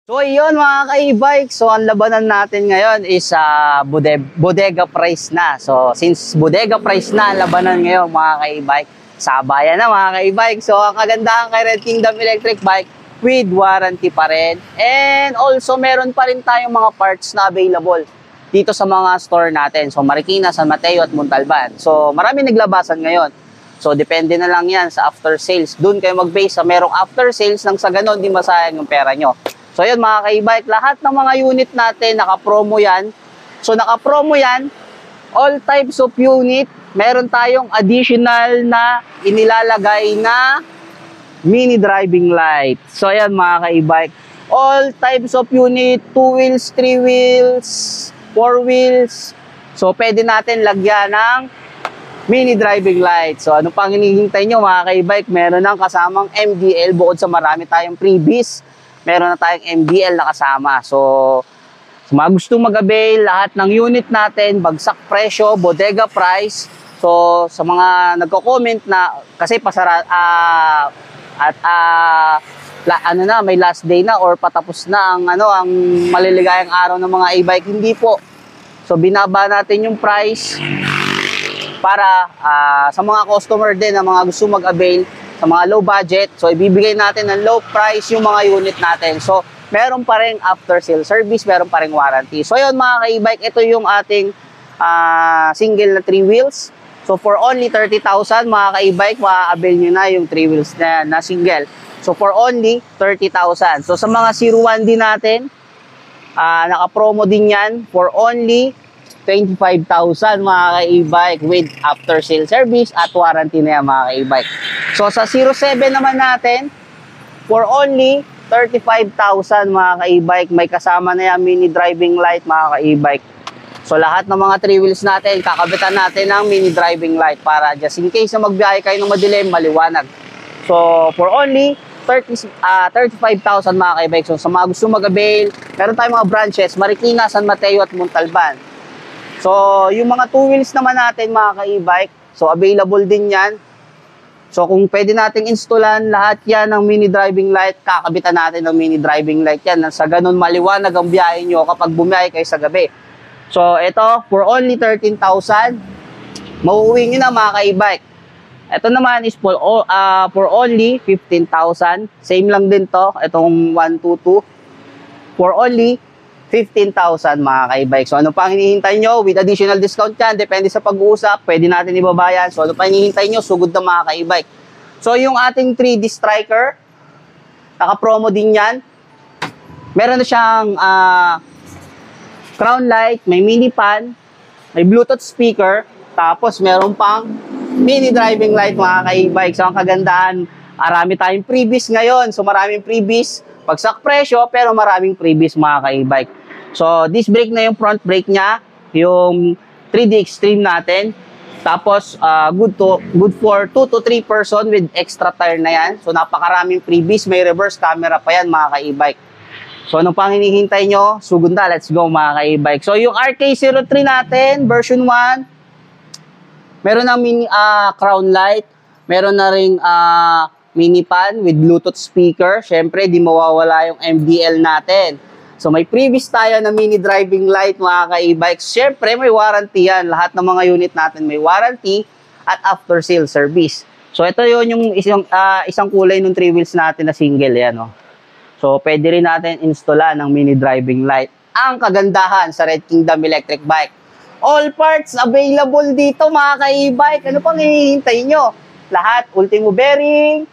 So yun mga ka-e-bike, so ang labanan natin ngayon is bodega price na. So since bodega price na ang labanan ngayon mga ka-e-bike, sabayan na mga ka-e-bike. So ang kagandahan kay Red Kingdom Electric Bike, with warranty pa rin. And also meron pa rin tayong mga parts na available dito sa mga store natin. So Marikina, San Mateo at Montalban. So marami naglabasan ngayon. So depende na lang yan sa after sales. Doon kayo mag-base sa merong after sales nang sa ganon di masayang yung pera nyo. So yun mga ka-e-bike, lahat ng mga unit natin naka-promo yan. So naka-promo yan, all types of unit, meron tayong additional na inilalagay na mini driving light. So yan mga ka-e-bike, all types of unit, 2 wheels, 3 wheels, 4 wheels. So pwede natin lagyan ng mini driving light. So ano pang hinihintay nyo mga ka-e-bike, meron ng kasamang MDL bukod sa marami tayong freebies. Meron na tayong MDL na kasama. So, sa mga gustong mag-avail, lahat ng unit natin, bagsak presyo, bodega price. So, sa mga nagko-comment na, kasi pasara, may last day na or patapos na ang maliligayang araw ng mga e-bike, hindi po. So, binaba natin yung price para sa mga customer din na mga gusto mag-avail, sa mga low budget, so ibibigay natin ng low price yung mga unit natin. So, meron pa rin after sale service, meron pa rin warranty. So, yun mga ka-e-bike, ito yung ating single na 3 wheels. So, for only 30,000 mga ka-e-bike, ma-avail nyo na yung 3 wheels na single. So, for only 30,000. So, sa mga 01 din natin, naka-promo din yan for only 25,000 mga ka-e-bike with after sale service at warranty na yan mga ka-e-bike. So sa 07 naman natin, for only 35,000 mga ka-e-bike, may kasama na yan mini driving light mga ka-e-bike. So lahat ng mga 3 wheels natin, kakabitan natin ng mini driving light para just in case na magbiyahe kayo ng madilim, maliwanag. So for only 35,000 mga ka-e-bike. So sa mga gusto mag-avail, meron tayong mga branches, Marikina, San Mateo at Montalban. So, yung mga 2 wheels naman natin mga ka-e-bike, so available din yan. So, kung pwede nating installan lahat yan ng mini driving light, kakabitan natin ng mini driving light yan. Sa ganun maliwanag ang biyahe nyo kapag bumiyahe kayo sa gabi. So, ito, for only 13,000, mauuwi nyo na mga ka-e-bike. Ito naman is for only 15,000. Same lang din to, itong 122. For only 15,000 mga ka-e-bike. So ano pang hinihintay nyo? With additional discount yan, depende sa pag-uusap, pwede natin ibabayan. So ano pang hinihintay nyo? Sugod na mga ka-e-bike. So yung ating 3D striker, naka-promo din yan. Meron na siyang crown light, may mini pan, may Bluetooth speaker, tapos meron pang mini driving light mga ka-e-bike. So ang kagandahan, marami tayong freebies ngayon. So maraming freebies, bagsak presyo, pero maraming freebies mga ka-e-bike. So, disc brake na yung front brake niya, yung 3D Extreme natin. Tapos, good for 2 to 3 person with extra tire na yan. So, napakaraming freebies. May reverse camera pa yan, mga ka-e-bike. So, anong pang hinihintay nyo? Sugod na, let's go, mga ka-e-bike. So, yung RK03 natin, version 1, meron ng mini crown light. Meron na ring mini pan with Bluetooth speaker. Siyempre, di mawawala yung MDL natin. So may previous tayo na mini driving light mga ka-e-bikes. Siyempre may warranty yan. Lahat ng mga unit natin may warranty at after sale service. So ito yun yung isang kulay ng 3 wheels natin na single yan. Oh. So pwede rin natin installan ng mini driving light. Ang kagandahan sa Red Kingdom Electric Bike, all parts available dito mga ka-e-bike. Ano pang hinihintay nyo? Lahat, ultimo bearing,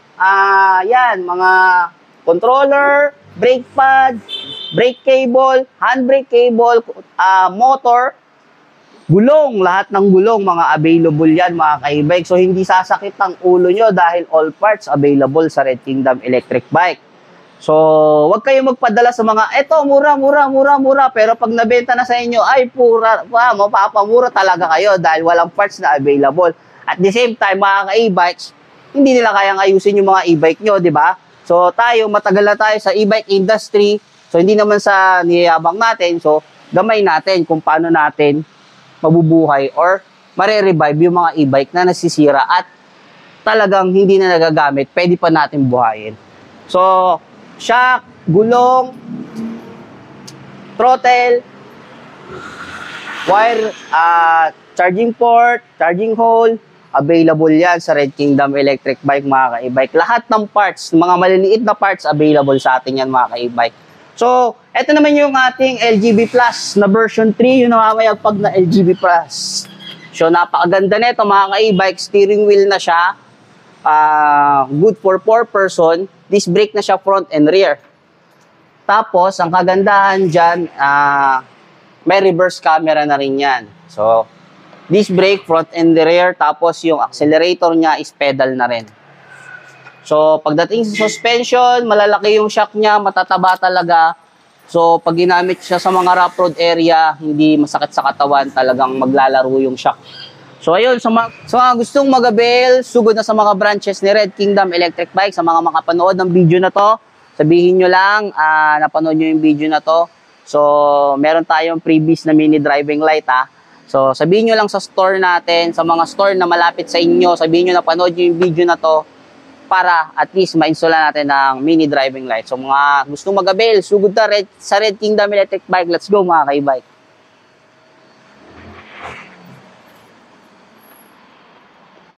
yan, mga controller, brake pad, brake cable, handbrake cable, motor, gulong, lahat ng gulong, mga available yan mga ka-e-bike. So hindi sasakit ang ulo nyo dahil all parts available sa Red Kingdom Electric Bike. So wag kayong magpadala sa mga, eto mura, pero pag nabenta na sa inyo, ay pura, mapapamura talaga kayo dahil walang parts na available. At the same time mga ka-e-bikes, hindi nila kayang ayusin yung mga e-bike nyo, di ba? So tayo, matagal na tayo sa e-bike industry. So hindi naman sa niyayabang natin. So gamay natin kung paano natin mabubuhay or mare-revive yung mga e-bike na nasisira at talagang hindi na nagagamit. Pwede pa natin buhayin. So shock, gulong, throttle, wire, charging port, charging hole, available yan sa Red Kingdom Electric Bike mga ka-e-bike. Lahat ng parts, mga maliliit na parts, available sa atin yan mga ka-e-bike. So, eto naman yung ating LGB Plus na version 3, yung namamayagpag na LGB Plus. So, napakaganda nito mga ka-e-bike, steering wheel na siya, good for 4 person, disc brake na siya front and rear. Tapos, ang kagandahan dyan, may reverse camera na rin yan. So, disc brake, front and rear, tapos yung accelerator niya is pedal na rin. So, pagdating sa suspension, malalaki yung shock niya, matataba talaga. So, pag ginamit siya sa mga rough road area, hindi masakit sa katawan, talagang maglalaro yung shock. So, ayun, sa mga gustong mag-avail, sugod na sa mga branches ni Red Kingdom Electric Bike, sa mga makapanood ng video na to, sabihin nyo lang, napanood nyo yung video na to. So, meron tayong previous na mini driving light, So, sabihin nyo lang sa store natin, sa mga store na malapit sa inyo, sabihin nyo na panood nyo yung video na to para at least ma-install natin ng mini driving light. So, mga gustong mag-avail, sugod na sa Red Kingdom Electric Bike, let's go mga ka-e-bike.